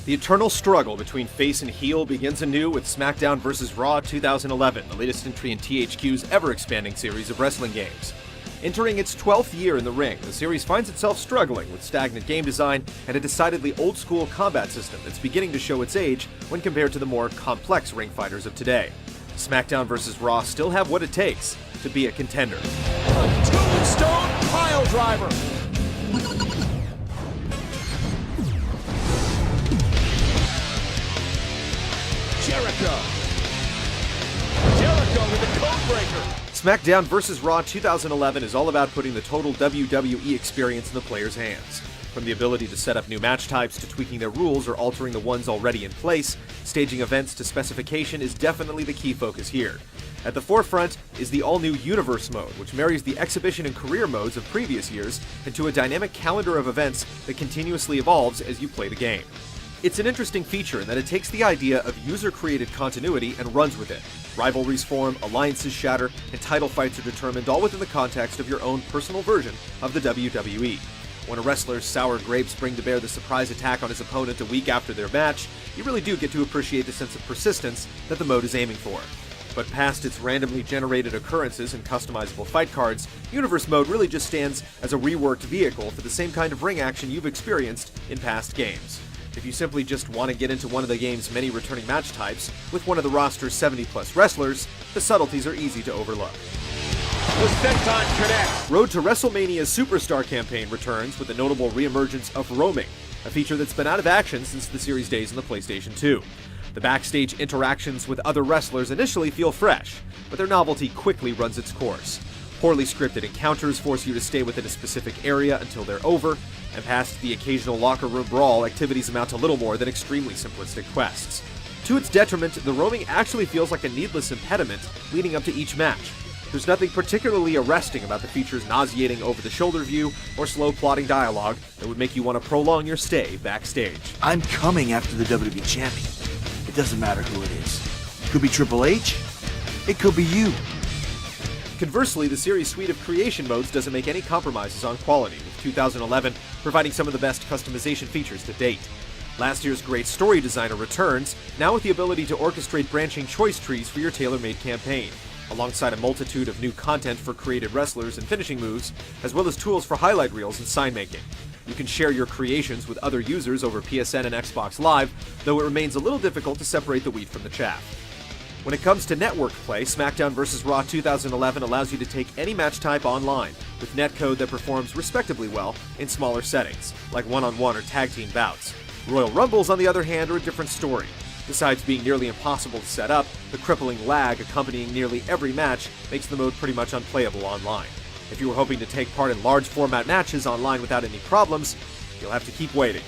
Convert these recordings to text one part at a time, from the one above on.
The eternal struggle between face and heel begins anew with SmackDown vs. Raw 2011, the latest entry in THQ's ever-expanding series of wrestling games. Entering its 12th year in the ring, the series finds itself struggling with stagnant game design and a decidedly old-school combat system that's beginning to show its age when compared to the more complex ring fighters of today. SmackDown vs. Raw still have what it takes to be a contender. Tombstone pile driver. Jericho with a code breaker. SmackDown vs. Raw 2011 is all about putting the total WWE experience in the player's hands. From the ability to set up new match types to tweaking their rules or altering the ones already in place, staging events to specification is definitely the key focus here. At the forefront is the all-new Universe mode, which marries the exhibition and career modes of previous years into a dynamic calendar of events that continuously evolves as you play the game. It's an interesting feature in that it takes the idea of user-created continuity and runs with it. Rivalries form, alliances shatter, and title fights are determined all within the context of your own personal version of the WWE. When a wrestler's sour grapes bring to bear the surprise attack on his opponent a week after their match, you really do get to appreciate the sense of persistence that the mode is aiming for. But past its randomly generated occurrences and customizable fight cards, Universe mode really just stands as a reworked vehicle for the same kind of ring action you've experienced in past games. If you simply just want to get into one of the game's many returning match types with one of the roster's 70-plus wrestlers, the subtleties are easy to overlook. The Senton connects. Road to WrestleMania's Superstar campaign returns with the notable reemergence of roaming, a feature that's been out of action since the series days on the PlayStation 2. The backstage interactions with other wrestlers initially feel fresh, but their novelty quickly runs its course. Poorly scripted encounters force you to stay within a specific area until they're over, and past the occasional locker room brawl, activities amount to little more than extremely simplistic quests. To its detriment, the roaming actually feels like a needless impediment leading up to each match. There's nothing particularly arresting about the feature's nauseating over-the-shoulder view or slow plotting dialogue that would make you want to prolong your stay backstage. I'm coming after the WWE champion. It doesn't matter who it is. It could be Triple H. It could be you. Conversely, the series' suite of creation modes doesn't make any compromises on quality, with 2011 providing some of the best customization features to date. Last year's great story designer returns, now with the ability to orchestrate branching choice trees for your tailor-made campaign, alongside a multitude of new content for created wrestlers and finishing moves, as well as tools for highlight reels and sign making. You can share your creations with other users over PSN and Xbox Live, though it remains a little difficult to separate the wheat from the chaff. When it comes to network play, SmackDown vs. Raw 2011 allows you to take any match type online, with netcode that performs respectably well in smaller settings, like one-on-one or tag team bouts. Royal Rumbles, on the other hand, are a different story. Besides being nearly impossible to set up, the crippling lag accompanying nearly every match makes the mode pretty much unplayable online. If you were hoping to take part in large format matches online without any problems, you'll have to keep waiting.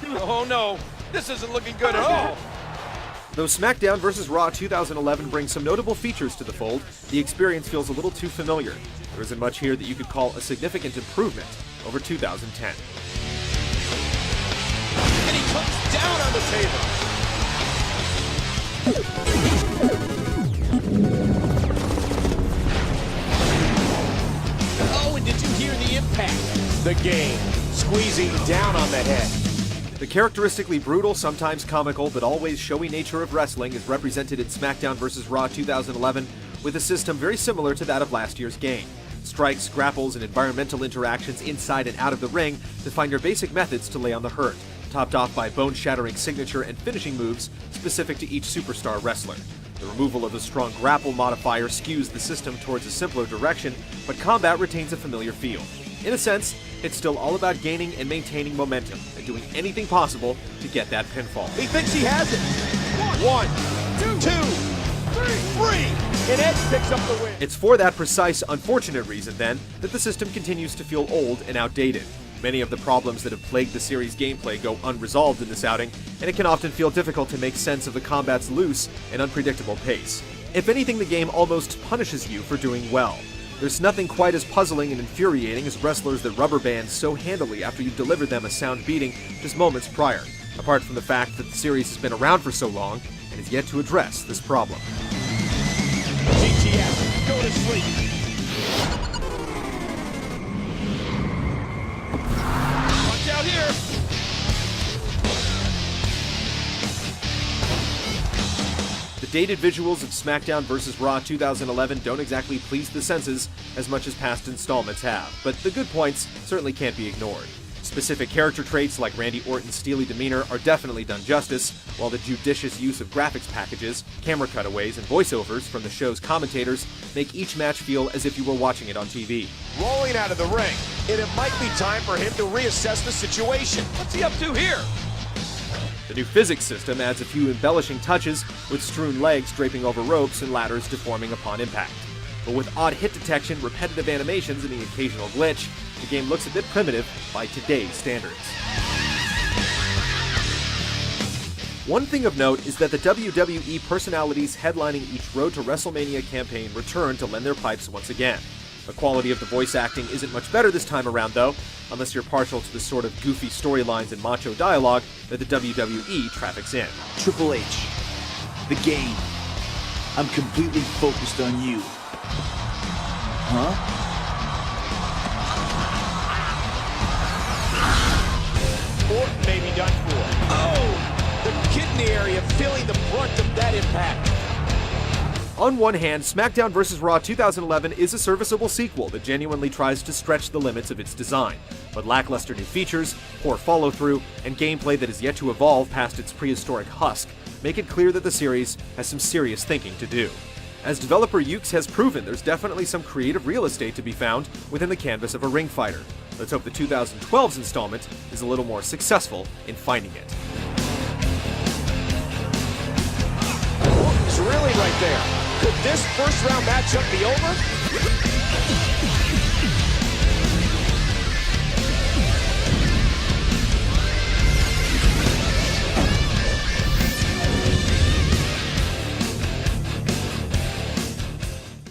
Oh no, this isn't looking good at all. Though SmackDown vs. Raw 2011 brings some notable features to the fold, the experience feels a little too familiar. There isn't much here that you could call a significant improvement over 2010. And he comes down on the table. Oh, and did you hear the impact? The game squeezing down on the head. The characteristically brutal, sometimes comical, but always showy nature of wrestling is represented in SmackDown vs. Raw 2011 with a system very similar to that of last year's game. Strikes, grapples, and environmental interactions inside and out of the ring define your basic methods to lay on the hurt, topped off by bone-shattering signature and finishing moves specific to each superstar wrestler. The removal of the strong grapple modifier skews the system towards a simpler direction, but combat retains a familiar feel. In a sense, it's still all about gaining and maintaining momentum and doing anything possible to get that pinfall. He thinks he has it. One, two, three, and Edge picks up the win. It's for that precise, unfortunate reason, then, that the system continues to feel old and outdated. Many of the problems that have plagued the series' gameplay go unresolved in this outing, and it can often feel difficult to make sense of the combat's loose and unpredictable pace. If anything, the game almost punishes you for doing well. There's nothing quite as puzzling and infuriating as wrestlers that rubber band so handily after you've delivered them a sound beating just moments prior, apart from the fact that the series has been around for so long and has yet to address this problem. GTS, go to sleep. Watch out here. dated visuals of SmackDown vs. Raw 2011 don't exactly please the senses as much as past installments have, but the good points certainly can't be ignored. Specific character traits like Randy Orton's steely demeanor are definitely done justice, while the judicious use of graphics packages, camera cutaways, and voiceovers from the show's commentators make each match feel as if you were watching it on TV. Rolling out of the ring, and it might be time for him to reassess the situation. What's he up to here? The new physics system adds a few embellishing touches, with strewn legs draping over ropes and ladders deforming upon impact. But with odd hit detection, repetitive animations, and the occasional glitch, the game looks a bit primitive by today's standards. One thing of note is that the WWE personalities headlining each Road to WrestleMania campaign return to lend their pipes once again. The quality of the voice acting isn't much better this time around, though, unless you're partial to the sort of goofy storylines and macho dialogue that the WWE traffics in. Triple H, the game. I'm completely focused on you. Huh? Orton may be done for. Oh! The kidney area feeling the brunt of that impact. On one hand, SmackDown vs. Raw 2011 is a serviceable sequel that genuinely tries to stretch the limits of its design, but lackluster new features, poor follow-through, and gameplay that is yet to evolve past its prehistoric husk make it clear that the series has some serious thinking to do. As developer Yuke has proven, there's definitely some creative real estate to be found within the canvas of a ring fighter. Let's hope the 2012's installment is a little more successful in finding it. Orton's really right there. Could this first round matchup be over?